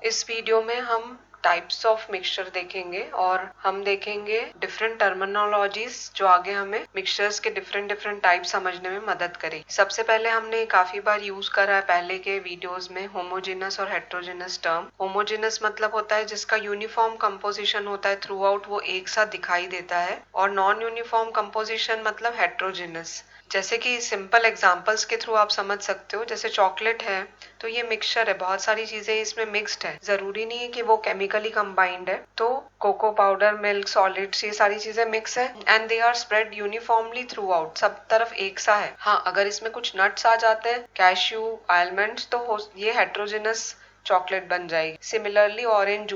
इस वीडियो में हम टाइप्स ऑफ मिक्सचर देखेंगे और हम देखेंगे डिफरेंट टर्मिनोलॉजीज जो आगे हमें मिक्सचर्स के डिफरेंट टाइप समझने में मदद करेगी। सबसे पहले हमने काफी बार यूज करा है पहले के वीडियोस में होमोजेनस और हेट्रोजेनस टर्म। होमोजेनस मतलब होता है जिसका यूनिफॉर्म कंपोजिशन होता है, थ्रू आउट वो एक साथ दिखाई देता है, और नॉन यूनिफॉर्म कंपोजिशन मतलब हेट्रोजेनस। जैसे कि सिंपल एग्जांपल्स के थ्रू आप समझ सकते हो, जैसे चॉकलेट है तो ये मिक्सचर है, बहुत सारी चीजें इसमें मिक्स्ड है, जरूरी नहीं है कि वो केमिकली कंबाइंड है। तो कोको पाउडर, मिल्क, सॉलिड्स, ये सारी चीजें मिक्स है and they are spread uniformly throughout, सब तरफ एक सा है। हाँ, अगर इसमें कुछ नट्स आ जाते हैं, कैश्यू, आलमंड्स, तो ये हेट्रोजेनस चॉकलेट बन जाएगी। सिमिलरली ऑरेंज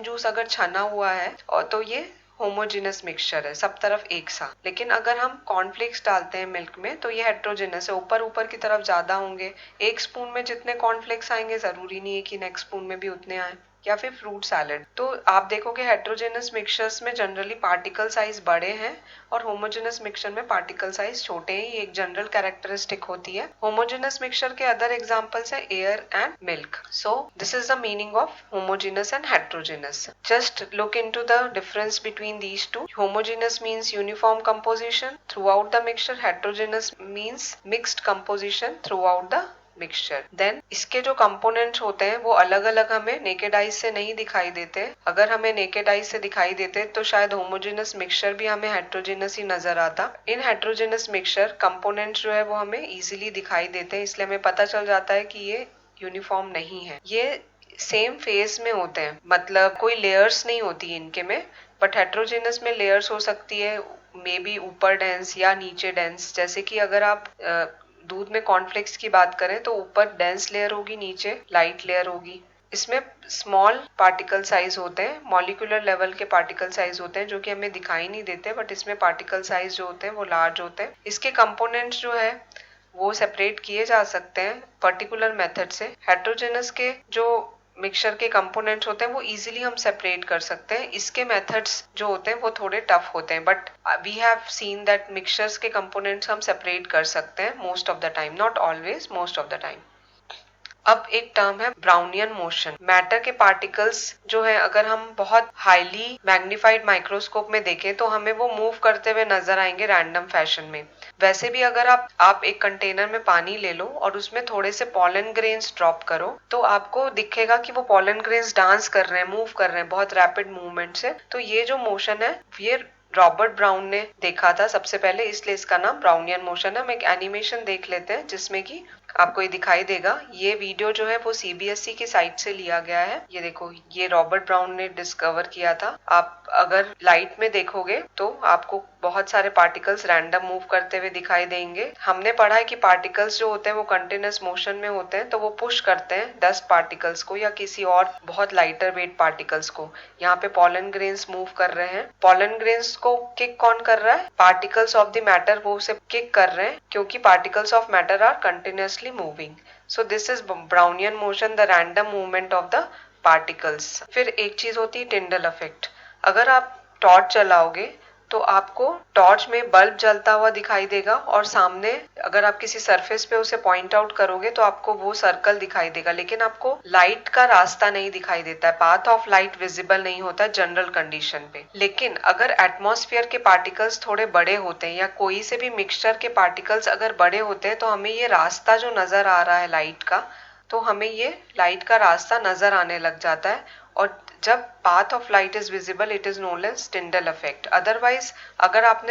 जूस अगर छना हुआ है और तो ये होमोजेनस मिक्सचर है, सब तरफ एक सा। लेकिन अगर हम कॉर्नफ्लेक्स डालते हैं मिल्क में तो ये हेट्रोजेनस है, ऊपर ऊपर की तरफ ज्यादा होंगे। एक स्पून में जितने कॉर्नफ्लेक्स आएंगे जरूरी नहीं है कि नेक्स्ट स्पून में भी उतने आए। या फिर फ्रूट सैलेड, तो आप देखोगे हेट्रोजेनस मिक्सचर्स में जनरली पार्टिकल साइज बड़े हैं और होमोजेनस मिक्सचर में पार्टिकल साइज छोटे हैं। ये एक जनरल कैरेक्टरिस्टिक होती है। होमोजेनस मिक्सचर के अदर एग्जांपल्स है air and milk. So this is the meaning of homogeneous and heterogeneous. Just look into the difference between these two. Homogeneous means uniform composition throughout the mixture, heterogeneous means mixed composition throughout the mixture. Then इसके जो components होते हैं वो अलग अलग हमें naked eyes से नहीं दिखाई देते। अगर हमें नेकेड आइज से दिखाई देते तो शायद होमोजेनस मिक्सचर भी हमें हेट्रोजेनस ही नजर आता। इन हेट्रोजेनस मिक्सचर कंपोनेंट्स जो है वो हमें इजीली दिखाई देते हैं, इसलिए हमें पता चल जाता है कि ये यूनिफॉर्म नहीं है। ये सेम फेज में होते हैं, मतलब कोई लेयर्स नहीं होती इनके में, बट हेट्रोजेनस में लेयर्स हो सकती है, मे बी ऊपर डेंस या नीचे डेंस। जैसे कि अगर आप दूध में कॉर्नफ्लेक्स की बात करें तो ऊपर डेंस लेयर होगी, नीचे लाइट लेयर होगी। इसमें स्मॉल पार्टिकल साइज होते हैं, मॉलिक्यूलर लेवल के पार्टिकल साइज होते हैं जो कि हमें दिखाई नहीं देते, बट इसमें पार्टिकल साइज जो होते हैं वो लार्ज होते हैं। इसके कंपोनेंट्स जो है वो सेपरेट किए जा सकते हैं पर्टिकुलर मेथड से। हेट्रोजेनस के जो मिक्सचर के कंपोनेंट्स होते हैं वो इजीली हम सेपरेट कर सकते हैं। इसके मेथड्स जो होते हैं वो थोड़े टफ होते हैं, but we have seen that mixtures के कंपोनेंट्स हम सेपरेट कर सकते हैं most of the time, not always, most of the time. अब एक टर्म है ब्राउनियन मोशन। मैटर के पार्टिकल्स जो है अगर हम बहुत हाईली मैग्नीफाइड माइक्रोस्कोप में देखें तो हमें वो मूव करते हुए नजर आएंगे रैंडम फैशन में। वैसे भी अगर आप एक कंटेनर में पानी ले लो और उसमें थोड़े से पॉलन ग्रेन्स ड्रॉप करो तो आपको दिखेगा कि वो पॉलन ग्रेन्स डांस कर रहे हैं, मूव कर रहे हैं बहुत रैपिड मूवमेंट से। तो ये जो मोशन है ये रॉबर्ट ब्राउन ने देखा था सबसे पहले, इसलिए इसका नाम ब्राउनियन मोशन है। हम एक एनिमेशन देख लेते हैं जिसमें कि आपको ये दिखाई देगा। ये वीडियो जो है वो सीबीएसई की साइट से लिया गया है। ये देखो, ये रॉबर्ट ब्राउन ने डिस्कवर किया था। आप अगर लाइट में देखोगे तो आपको बहुत सारे पार्टिकल्स रैंडम मूव करते हुए दिखाई देंगे। हमने पढ़ा है कि पार्टिकल्स जो होते हैं वो कंटिन्यूअस मोशन में होते हैं, तो वो पुश करते हैं डस्ट पार्टिकल्स को या किसी और बहुत लाइटर वेट पार्टिकल्स को। यहाँ पे पॉलन ग्रेन्स मूव कर रहे हैं। पॉलन ग्रेन्स को किक कौन कर रहा है? पार्टिकल्स ऑफ द मैटर वो उसे किक कर रहे हैं, क्योंकि particles of matter are continuously moving. So this is Brownian motion, the random movement of the particles. फिर एक चीज होती है टिंडल इफेक्ट। अगर आप टॉर्च चलाओगे तो आपको टॉर्च में बल्ब जलता हुआ दिखाई देगा और सामने अगर आप किसी सरफेस पे उसे पॉइंट आउट करोगे तो आपको वो सर्कल दिखाई देगा, लेकिन आपको लाइट का रास्ता नहीं दिखाई देता है, पाथ ऑफ लाइट विजिबल नहीं होता जनरल कंडीशन पे। लेकिन अगर एटमॉस्फेयर के पार्टिकल्स थोड़े बड़े होते हैं या कोई से भी मिक्सचर के पार्टिकल्स अगर बड़े होते हैं तो हमें ये रास्ता जो नजर आ रहा है लाइट का, तो हमें ये लाइट का रास्ता नजर आने लग जाता है। और जब path of light is visible it is known as Tyndall effect. Otherwise अगर आप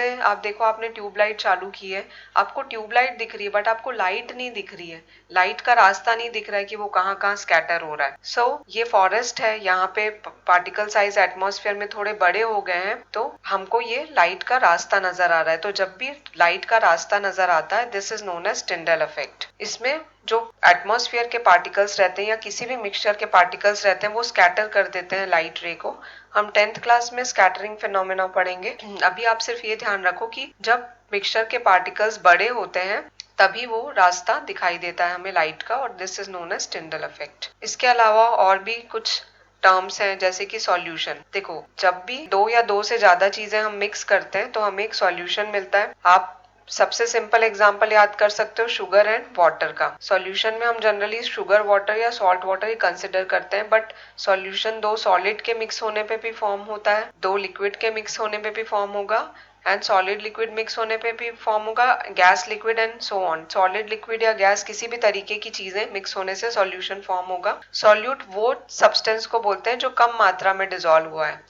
देखो आपने ट्यूबलाइट चालू की है, आपको ट्यूबलाइट दिख रही है बट आपको लाइट नहीं दिख रही है, लाइट का रास्ता नहीं दिख रहा है कि वो कहाँ कहाँ स्कैटर हो रहा है। सो ये फॉरेस्ट है, यहाँ पे पार्टिकल साइज एटमॉस्फेयर में थोड़े बड़े हो गए हैं तो हमको ये लाइट का रास्ता नजर आ रहा है। तो जब भी लाइट का रास्ता नजर आता है this is known as Tyndall effect. इसमें जो एटमॉस्फेयर के पार्टिकल्स रहते हैं या किसी भी मिक्सचर के पार्टिकल्स रहते हैं वो स्कैटर कर देते हैं लाइट रे को। हम 10th क्लास में स्कैटरिंग फिनोमेना पढ़ेंगे। अभी आप सिर्फ ये ध्यान रखो कि जब मिक्सचर के पार्टिकल्स बड़े होते हैं तभी वो रास्ता दिखाई देता है हमें लाइट का, और this is known as Tyndall effect. इसके अलावा और भी कुछ टर्म्स हैं जैसे कि सॉल्यूशन। देखो, जब भी दो या दो से ज्यादा चीजें हम मिक्स करते हैं तो हमें एक सॉल्यूशन मिलता है। आप सबसे सिंपल एग्जांपल याद कर सकते हो शुगर एंड वाटर का। सॉल्यूशन में हम जनरली शुगर वाटर या सॉल्ट वाटर ही कंसिडर करते हैं, बट सॉल्यूशन दो सॉलिड के मिक्स होने पे भी फॉर्म होता है, दो लिक्विड के मिक्स होने पे भी फॉर्म होगा, एंड सॉलिड लिक्विड मिक्स होने पे भी फॉर्म होगा, gas liquid and so on. Solid liquid या गैस किसी भी तरीके की चीजें मिक्स होने से सॉल्यूशन फॉर्म होगा। सॉल्यूट वो सब्सटेंस को बोलते हैं जो कम मात्रा में डिसॉल्व हुआ है।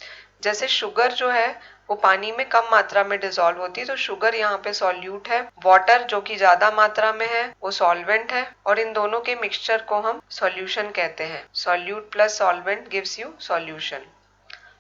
जैसे शुगर जो है वो पानी में कम मात्रा में डिसॉल्व होती है, तो शुगर यहाँ पे सॉल्यूट है। वाटर जो कि ज्यादा मात्रा में है वो सॉल्वेंट है, और इन दोनों के मिक्सचर को हम सॉल्यूशन कहते हैं। Solute plus solvent gives you solution.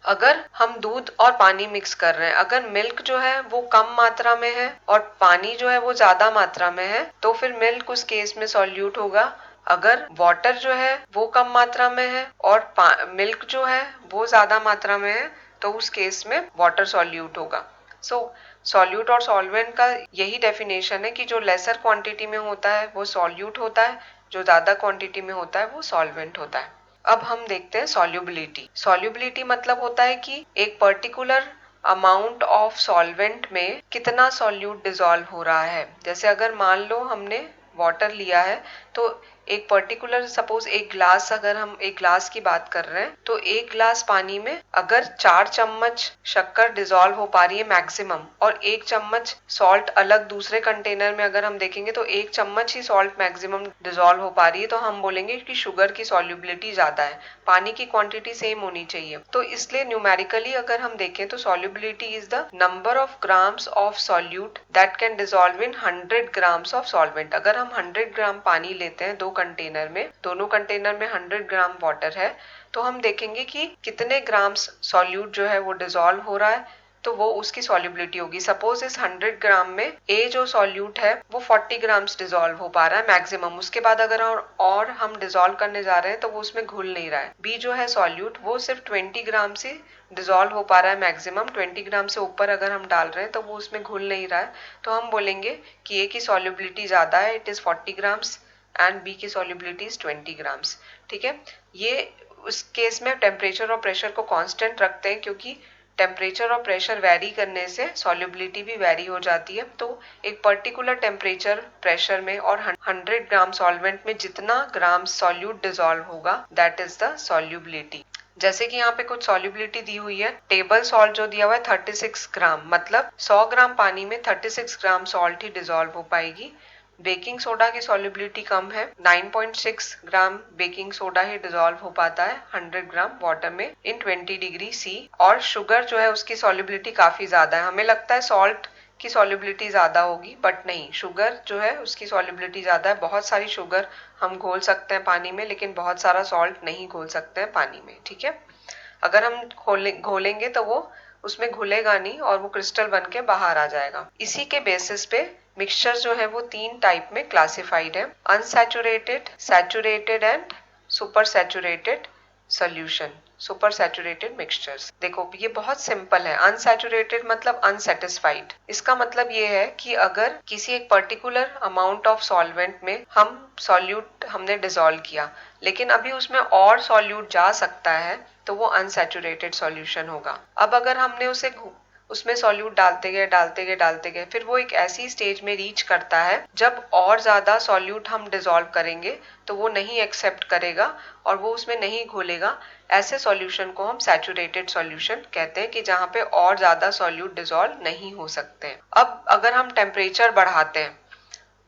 अगर हम दूध और पानी मिक्स कर रहे हैं, अगर मिल्क जो है वो कम मात्रा में है और पानी जो है वो ज्यादा मात्रा में है, तो फिर मिल्क उस केस में सॉल्यूट होगा। अगर वाटर जो है वो कम मात्रा में है और मिल्क जो है वो ज्यादा मात्रा में है, तो उस केस में वाटर सॉल्यूट होगा। सॉल्यूट और सॉल्वेंट का यही डेफिनेशन है कि जो लेसर क्वांटिटी में होता है वो सॉल्यूट होता है, जो ज्यादा क्वांटिटी में होता है वो सॉल्वेंट होता है। अब हम देखते हैं सॉल्युबिलिटी। सॉल्युबिलिटी मतलब होता है कि एक पर्टिकुलर अमाउंट ऑफ सॉल्वेंट में कितना सॉल्यूट डिसॉल्व हो रहा है। जैसे अगर मान लो हमने वाटर लिया है, तो एक पर्टिकुलर सपोज एक ग्लास, अगर हम एक ग्लास की बात कर रहे हैं, तो एक ग्लास पानी में अगर 4 चम्मच शक्कर डिसॉल्व हो पा रही है मैक्सिमम, और 1 चम्मच सॉल्ट अलग दूसरे कंटेनर में अगर हम देखेंगे तो 1 चम्मच ही सॉल्ट मैक्सिमम डिसॉल्व हो पा रही है, तो हम बोलेंगे कि शुगर की सॉल्युबिलिटी ज्यादा है। पानी की क्वांटिटी सेम होनी चाहिए। तो इसलिए न्यूमेरिकली अगर हम देखें तो solubility is the number of grams of solute that can dissolve in 100 grams of solvent. अगर हम 100 ग्राम पानी लेते हैं दो कंटेनर में, दोनों कंटेनर में 100 ग्राम वाटर है, तो हम देखेंगे कि कितने ग्राम्स सॉल्यूट जो है वो डिसॉल्व हो रहा है, तो वो उसकी सॉल्युबिलिटी होगी। सपोज इस 100 ग्राम में ए जो सॉल्यूट है वो 40 ग्राम्स डिसॉल्व हो पा रहा है मैक्सिमम। उसके बाद अगर और हम डिसॉल्व करने जा रहे हैं तो वो उसमें घुल नहीं रहा है। बी जो है सॉल्यूट वो सिर्फ 20 ग्राम से डिसॉल्व हो पा रहा है मैक्सिमम। 20 ग्राम से ऊपर अगर हम डाल रहे हैं तो वो उसमें घुल नहीं रहा है, तो हम बोलेंगे कि ए की सॉल्युबिलिटी ज्यादा है, it is 40 grams, and B की सॉल्युबिलिटी इज 20 ग्राम्स। ठीक है, ये उस केस में टेम्परेचर और प्रेशर को कांस्टेंट रखते हैं, क्योंकि टेम्परेचर और प्रेशर वैरी करने से सॉल्युबिलिटी भी वैरी हो जाती है। तो एक पर्टिकुलर टेम्परेचर प्रेशर में और 100 ग्राम सॉल्वेंट में जितना ग्राम सॉल्यूट डिसॉल्व होगा दैट इज द सॉल्युबिलिटी। जैसे कि यहाँ पे कुछ सॉल्युबिलिटी दी हुई है। टेबल सॉल्ट जो दिया हुआ है 36 ग्राम, मतलब 100 ग्राम पानी में 36 ग्राम सॉल्ट ही डिसॉल्व हो पाएगी। बेकिंग सोडा की सॉल्युबिलिटी कम है, 9.6 ग्राम बेकिंग सोडा ही डिसॉल्व हो पाता है 100 ग्राम वाटर में इन 20 डिग्री सी। और शुगर जो है उसकी सॉल्युबिलिटी काफी ज्यादा है। हमें लगता है सॉल्ट की सॉल्युबिलिटी ज्यादा होगी, बट नहीं, शुगर जो है उसकी सॉल्युबिलिटी ज्यादा है। बहुत सारी शुगर हम घोल सकते हैं पानी में, लेकिन बहुत सारा सॉल्ट नहीं घोल सकते हैं पानी में। ठीक है, अगर हम घोलेंगे तो वो उसमें घुलेगा नहीं और वो क्रिस्टल बन के बाहर आ जाएगा। इसी के बेसिस पे मिक्सचर जो है वो 3 टाइप में क्लासिफाइड है: unsaturated, saturated and super saturated solution, super saturated mixtures. देखो ये बहुत सिंपल है। अनसैचुरेटेड मतलब अनसेटिस्फाइड। इसका मतलब ये है कि अगर किसी एक पर्टिकुलर अमाउंट ऑफ सॉल्वेंट में हम सॉल्यूट हमने डिसॉल्व किया, लेकिन अभी उसमें और सॉल्यूट जा सकता है, तो वो अनसैचुरेटेड सॉल्यूशन होगा। अब अगर हमने उसमें सॉल्यूट डालते गए, फिर वो एक ऐसी स्टेज में रीच करता है जब और ज्यादा सॉल्यूट हम डिसॉल्व करेंगे तो वो नहीं एक्सेप्ट करेगा और वो उसमें नहीं घुलेगा। ऐसे सॉल्यूशन को हम सैचुरेटेड सॉल्यूशन कहते हैं, कि जहाँ पे और ज्यादा सॉल्यूट डिसॉल्व नहीं हो सकते। अब अगर हम टेम्परेचर बढ़ाते हैं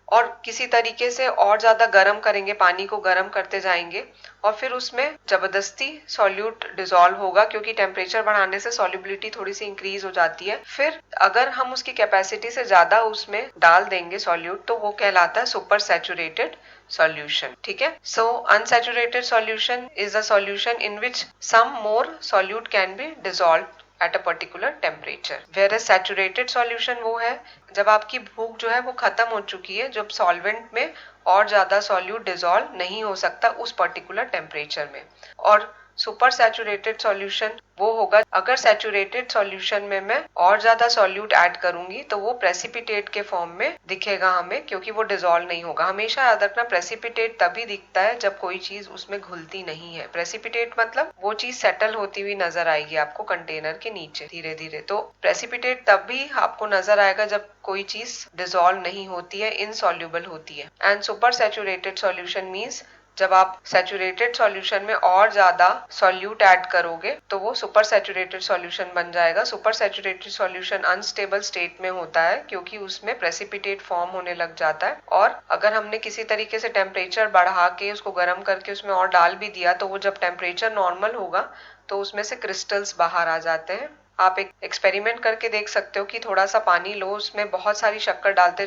और किसी तरीके से और ज्यादा गर्म करेंगे, पानी को गर्म करते जाएंगे, और फिर उसमें जबरदस्ती सॉल्यूट डिसॉल्व होगा, क्योंकि टेम्परेचर बढ़ाने से सॉल्युबिलिटी थोड़ी सी इंक्रीज हो जाती है। फिर अगर हम उसकी कैपेसिटी से ज्यादा उसमें डाल देंगे सॉल्यूट, तो वो कहलाता है सुपर सैचुरेटेड solution. ठीक है, so unsaturated solution is a solution in which some more solute can be dissolved at a particular temperature. Whereas saturated solution वो है जब आपकी भूख जो है वो खत्म हो चुकी है, जब सॉल्वेंट में और ज्यादा सॉल्यूट डिसॉल्व नहीं हो सकता उस पर्टिकुलर टेम्परेचर में। और सुपर सैचुरेटेड सॉल्यूशन वो होगा अगर सैचुरेटेड सॉल्यूशन में मैं और ज्यादा सॉल्यूट ऐड करूंगी तो वो प्रेसिपिटेट के फॉर्म में दिखेगा हमें, क्योंकि वो डिसॉल्व नहीं होगा। हमेशा याद रखना प्रेसिपिटेट तभी दिखता है जब कोई चीज उसमें घुलती नहीं है। प्रेसिपिटेट मतलब वो चीज सेटल होती हुई नजर आएगी आपको कंटेनर के नीचे धीरे धीरे। तो प्रेसिपिटेट तब भी आपको नजर आएगा जब कोई चीज डिसॉल्व नहीं होती है, इनसॉल्युबल होती है। And super saturated solution means जब आप सैचुरेटेड सॉल्यूशन में और ज्यादा सॉल्यूट ऐड करोगे तो वो सुपर सैचुरेटेड सॉल्यूशन बन जाएगा। Super saturated solution unstable state में होता है क्योंकि उसमें प्रेसिपिटेट फॉर्म होने लग जाता है, और अगर हमने किसी तरीके से टेम्परेचर बढ़ा के उसको गर्म करके उसमें और डाल भी दिया तो वो जब टेम्परेचर नॉर्मल होगा तो उसमें से क्रिस्टल्स बाहर आ जाते हैं। आप एक एक्सपेरिमेंट करके देख सकते हो कि थोड़ा सा पानी लो, उसमें बहुत सारी शक्कर डालते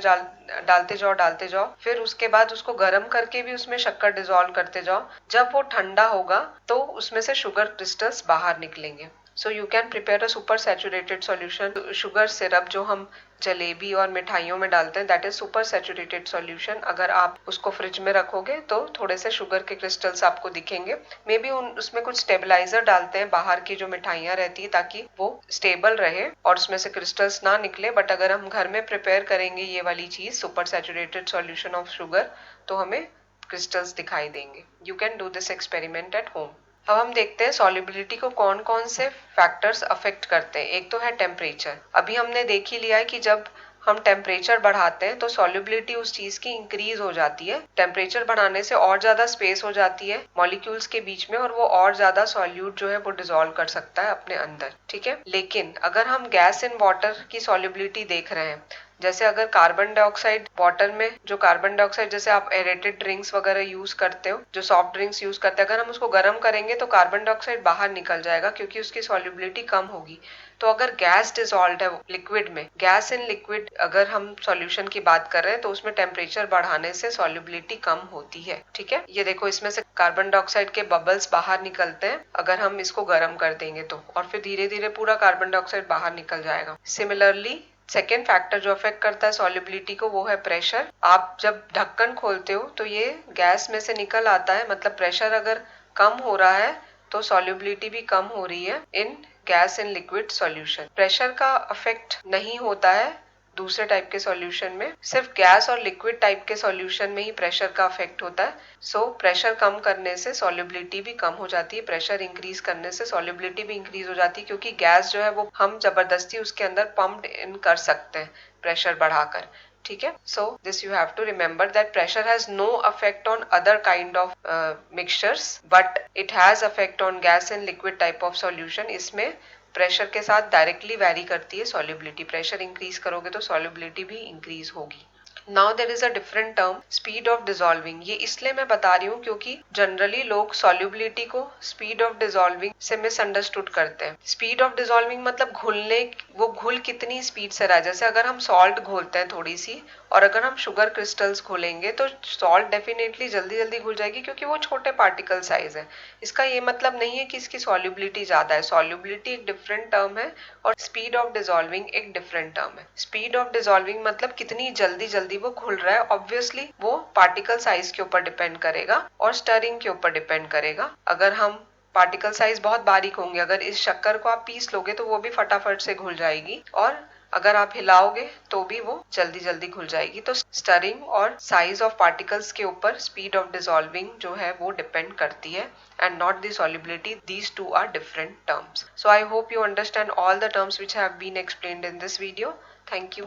जाओ, फिर उसके बाद उसको गर्म करके भी उसमें शक्कर डिसॉल्व करते जाओ। जब वो ठंडा होगा तो उसमें से शुगर क्रिस्टल्स बाहर निकलेंगे। So you can prepare a super saturated solution. Sugar syrup जो हम जलेबी और मिठाइयों में डालते हैं that is super saturated solution. अगर आप उसको फ्रिज में रखोगे तो थोड़े से शुगर के क्रिस्टल्स आपको दिखेंगे। मे बी उसमें कुछ स्टेबलाइजर डालते हैं बाहर की जो मिठाइयां रहती है ताकि वो स्टेबल रहे और उसमें से क्रिस्टल्स ना निकले। बट अगर हम घर में प्रिपेयर करेंगे ये वाली चीज super saturated solution of sugar तो हमें क्रिस्टल्स दिखाई देंगे। You can do this experiment at home. अब हम देखते हैं सॉल्युबिलिटी को कौन कौन से फैक्टर्स अफेक्ट करते हैं। एक तो है टेम्परेचर। अभी हमने देख ही लिया है कि जब हम टेम्परेचर बढ़ाते हैं तो सॉल्युबिलिटी उस चीज की इंक्रीज हो जाती है। टेम्परेचर बढ़ाने से और ज्यादा स्पेस हो जाती है मॉलिक्यूल्स के बीच में और वो और ज्यादा सॉल्यूट जो है वो डिसॉल्व कर सकता है अपने अंदर, ठीक है। लेकिन अगर हम गैस इन वाटर की सॉल्युबिलिटी देख रहे हैं, जैसे अगर कार्बन डाइऑक्साइड वाटर में, जो कार्बन डाइऑक्साइड जैसे आप एरेटेड ड्रिंक्स वगैरह यूज करते हो, जो सॉफ्ट ड्रिंक्स यूज करते हैं, अगर हम उसको गर्म करेंगे तो कार्बन डाइऑक्साइड बाहर निकल जाएगा क्योंकि उसकी सॉल्युबिलिटी कम होगी। तो अगर गैस डिसॉल्व है लिक्विड में, गैस इन लिक्विड अगर हम सॉल्यूशन की बात कर रहे हैं तो उसमें टेम्परेचर बढ़ाने से सॉल्युबिलिटी कम होती है, ठीक है। ये देखो इसमें से कार्बन डाइऑक्साइड के बबल्स बाहर निकलते हैं अगर हम इसको गर्म कर देंगे तो, और फिर धीरे धीरे पूरा कार्बन डाइऑक्साइड बाहर निकल जाएगा। सिमिलरली सेकेंड फैक्टर जो अफेक्ट करता है सॉल्युबिलिटी को वो है प्रेशर। आप जब ढक्कन खोलते हो तो ये गैस में से निकल आता है, मतलब प्रेशर अगर कम हो रहा है तो सॉल्युबिलिटी भी कम हो रही है इन gas in liquid solution. Pressure का अफेक्ट नहीं होता है दूसरे टाइप के सॉल्यूशन में, सिर्फ गैस और लिक्विड टाइप के सॉल्यूशन में ही प्रेशर का अफेक्ट होता है। सो प्रेशर कम करने से सॉल्युबिलिटी भी कम हो जाती है, प्रेशर इंक्रीज करने से सॉल्युबिलिटी भी इंक्रीज हो जाती है, क्योंकि गैस जो है वो हम जबरदस्ती उसके अंदर पंप्ड इन कर सकते हैं प्रेशर बढ़ाकर, ठीक है। So this you have to remember that pressure has no affect on other kind of mixtures but it has affect on gas and liquid type of solution. इसमें प्रेशर के साथ डायरेक्टली वैरी करती है solubility. Pressure increase करोगे तो solubility भी increase होगी। Now there is a different term speed of dissolving. ये इसलिए मैं बता रही हूँ क्योंकि जनरली लोग सॉल्युबिलिटी को स्पीड ऑफ डिसॉल्विंग से मिसअंडरस्टूड करते हैं। स्पीड ऑफ डिसॉल्विंग मतलब घुलने, वो घुल कितनी स्पीड से रहा है। जैसे अगर हम सॉल्ट घोलते हैं थोड़ी सी और अगर हम शुगर क्रिस्टल्स घोलेंगे तो सॉल्ट डेफिनेटली जल्दी जल्दी घुल जाएगी क्योंकि वो छोटे पार्टिकल साइज है। इसका ये मतलब नहीं है कि इसकी सॉल्युबिलिटी ज्यादा है। सॉल्युबिलिटी एक डिफरेंट टर्म है और स्पीड ऑफ डिसॉल्विंग एक डिफरेंट टर्म है। स्पीड ऑफ डिसॉल्विंग मतलब कितनी जल्दी जल्दी वो घुल रहा है। ऑब्वियसली वो पार्टिकल साइज के ऊपर डिपेंड करेगा और स्टरिंग के ऊपर डिपेंड करेगा। अगर हम पार्टिकल साइज बहुत बारीक होंगे, अगर इस शक्कर को आप पीस लोगे तो वो भी फटाफट से घुल जाएगी, और अगर आप हिलाओगे तो भी वो जल्दी जल्दी घुल जाएगी। तो स्टरिंग और साइज ऑफ पार्टिकल्स के ऊपर स्पीड ऑफ डिसॉल्विंग जो है वो डिपेंड करती है and not the solubility. These two are different terms. So I hope you understand all the terms which have been explained in this video. Thank you.